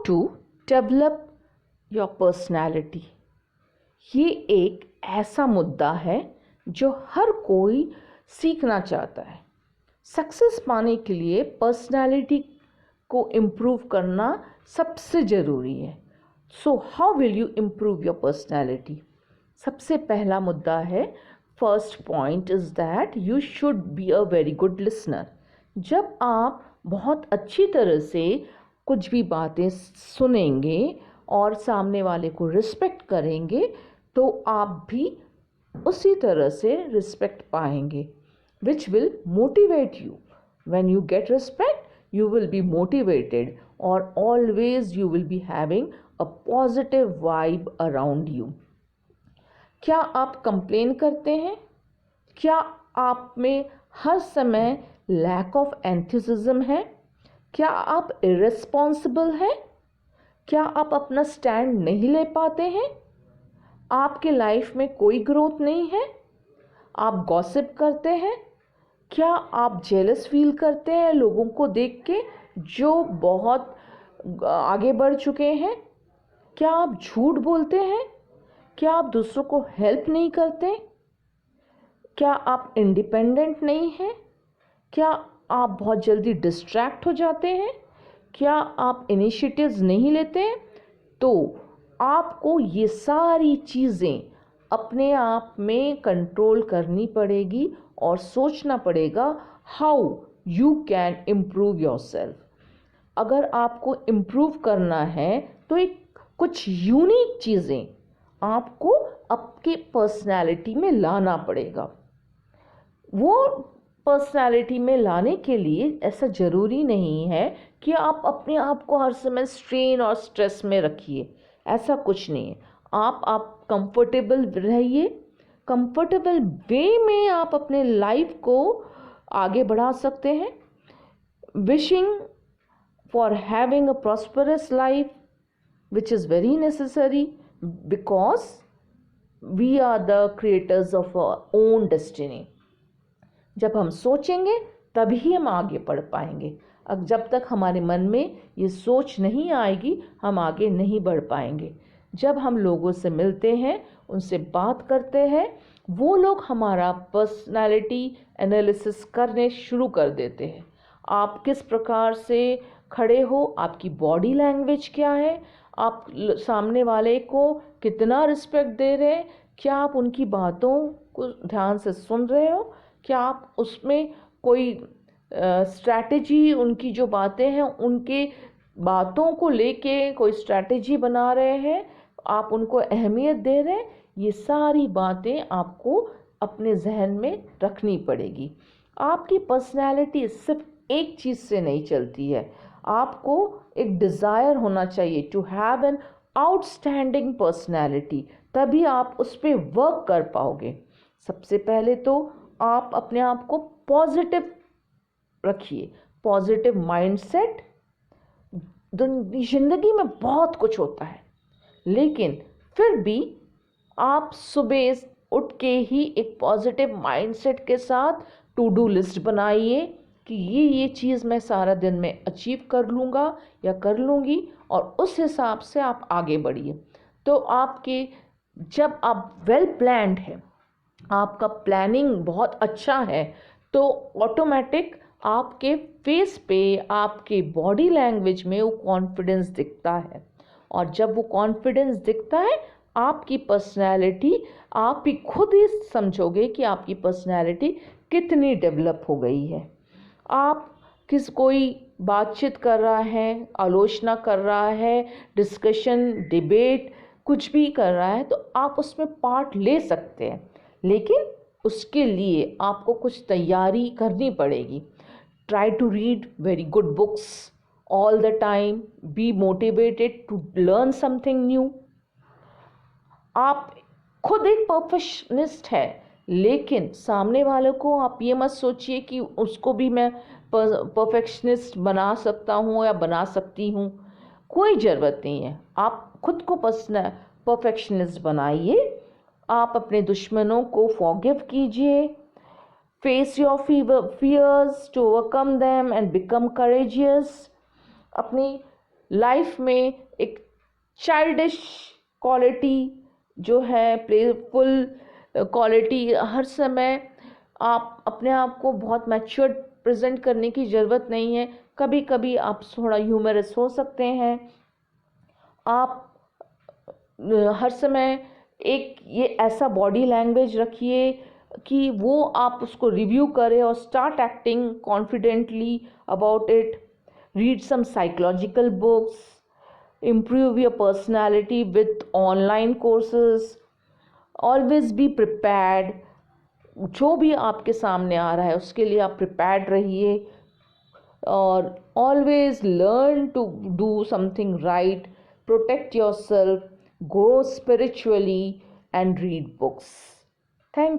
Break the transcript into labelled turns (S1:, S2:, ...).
S1: To develop your personality. ये एक ऐसा मुद्दा है जो हर कोई सीखना चाहता है। सक्सेस पाने के लिए पर्सनैलिटी को इम्प्रूव करना सबसे ज़रूरी है। So how will you improve your personality? सबसे पहला मुद्दा है, first point is that you should be a very good listener. जब आप बहुत अच्छी तरह से कुछ भी बातें सुनेंगे और सामने वाले को रिस्पेक्ट करेंगे तो आप भी उसी तरह से रिस्पेक्ट पाएंगे, which will motivate you. When you get respect you will be motivated or always you will be having a positive vibe around you. क्या आप कंप्लेन करते हैं? क्या आप में हर समय लैक ऑफ एंथुसिज्म है? क्या आप इरेस्पॉन्सिबल हैं? क्या आप अपना स्टैंड नहीं ले पाते हैं? आपके लाइफ में कोई ग्रोथ नहीं है? आप गॉसिप करते हैं? क्या आप जेलस फील करते हैं लोगों को देख के जो बहुत आगे बढ़ चुके हैं? क्या आप झूठ बोलते हैं? क्या आप दूसरों को हेल्प नहीं करते? क्या आप इंडिपेंडेंट नहीं हैं? क्या आप बहुत जल्दी डिस्ट्रैक्ट हो जाते हैं? क्या आप इनिशिएटिव्स नहीं लेते? तो आपको ये सारी चीज़ें अपने आप में कंट्रोल करनी पड़ेगी और सोचना पड़ेगा how you can improve yourself. अगर आपको इम्प्रूव करना है तो एक कुछ यूनिक चीज़ें आपको आपके पर्सनैलिटी में लाना पड़ेगा। वो पर्सनैलिटी में लाने के लिए ऐसा ज़रूरी नहीं है कि आप अपने आप को हर समय स्ट्रेन और स्ट्रेस में रखिए, ऐसा कुछ नहीं है। आप कंफर्टेबल रहिए। कंफर्टेबल वे में आप अपने लाइफ को आगे बढ़ा सकते हैं। Wishing for having a prosperous life which is very necessary because we are the creators of our own destiny. जब हम सोचेंगे तभी हम आगे बढ़ पाएंगे। अब जब तक हमारे मन में ये सोच नहीं आएगी हम आगे नहीं बढ़ पाएंगे। जब हम लोगों से मिलते हैं, उनसे बात करते हैं, वो लोग हमारा पर्सनालिटी एनालिसिस करने शुरू कर देते हैं। आप किस प्रकार से खड़े हो, आपकी बॉडी लैंग्वेज क्या है, आप सामने वाले को कितना रिस्पेक्ट दे रहे हैं, क्या आप उनकी बातों को ध्यान से सुन रहे हो, क्या आप उसमें कोई स्ट्रैटेजी, उनकी जो बातें हैं उनके बातों को लेके कोई स्ट्रैटेजी बना रहे हैं, आप उनको अहमियत दे रहे हैं। ये सारी बातें आपको अपने जहन में रखनी पड़ेगी। आपकी पर्सनैलिटी सिर्फ एक चीज़ से नहीं चलती है। आपको एक डिज़ायर होना चाहिए to have an outstanding personality, तभी आप उस पर वर्क कर पाओगे। सबसे पहले तो आप अपने आप को पॉजिटिव रखिए, पॉजिटिव माइंडसेट। जिंदगी में बहुत कुछ होता है, लेकिन फिर भी आप सुबह उठ के ही एक पॉजिटिव माइंडसेट के साथ टू डू लिस्ट बनाइए कि ये चीज़ मैं सारा दिन में अचीव कर लूँगा या कर लूँगी, और उस हिसाब से आप आगे बढ़िए। तो आपके जब आप वेल प्लान्ड है, आपका प्लानिंग बहुत अच्छा है, तो ऑटोमेटिक आपके फेस पे, आपके बॉडी लैंग्वेज में वो कॉन्फिडेंस दिखता है। और जब वो कॉन्फिडेंस दिखता है, आपकी पर्सनैलिटी, आप भी खुद ही समझोगे कि आपकी पर्सनैलिटी कितनी डेवलप हो गई है। आप कोई बातचीत कर रहा है, आलोचना कर रहा है, डिस्कशन, डिबेट कुछ भी कर रहा है, तो आप उसमें पार्ट ले सकते हैं, लेकिन उसके लिए आपको कुछ तैयारी करनी पड़ेगी। Try to read very good books all the time, be motivated to learn something new। आप खुद एक परफेक्शनिस्ट है, लेकिन सामने वाले को आप ये मत सोचिए कि उसको भी मैं परफेक्शनिस्ट बना सकता हूँ या बना सकती हूँ। कोई ज़रूरत नहीं है। आप खुद को परफेक्शनिस्ट बनाइए। आप अपने दुश्मनों को फॉरगिव कीजिए। Face your fears to overcome them and become courageous. अपनी लाइफ में एक चाइल्डिश क्वालिटी जो है, प्लेफुल क्वालिटी, हर समय आप अपने आप को बहुत मैच्योर प्रेजेंट करने की ज़रूरत नहीं है। कभी कभी आप थोड़ा ह्यूमरस हो सकते हैं। आप हर समय एक ये ऐसा बॉडी लैंग्वेज रखिए कि वो आप उसको रिव्यू करें और start acting confidently about it. Read some psychological books, improve your personality with online courses, always be prepared। जो भी आपके सामने आ रहा है उसके लिए आप प्रिपेयर्ड रहिए, और always learn to do something right, protect yourself, grow spiritually and read books। Thank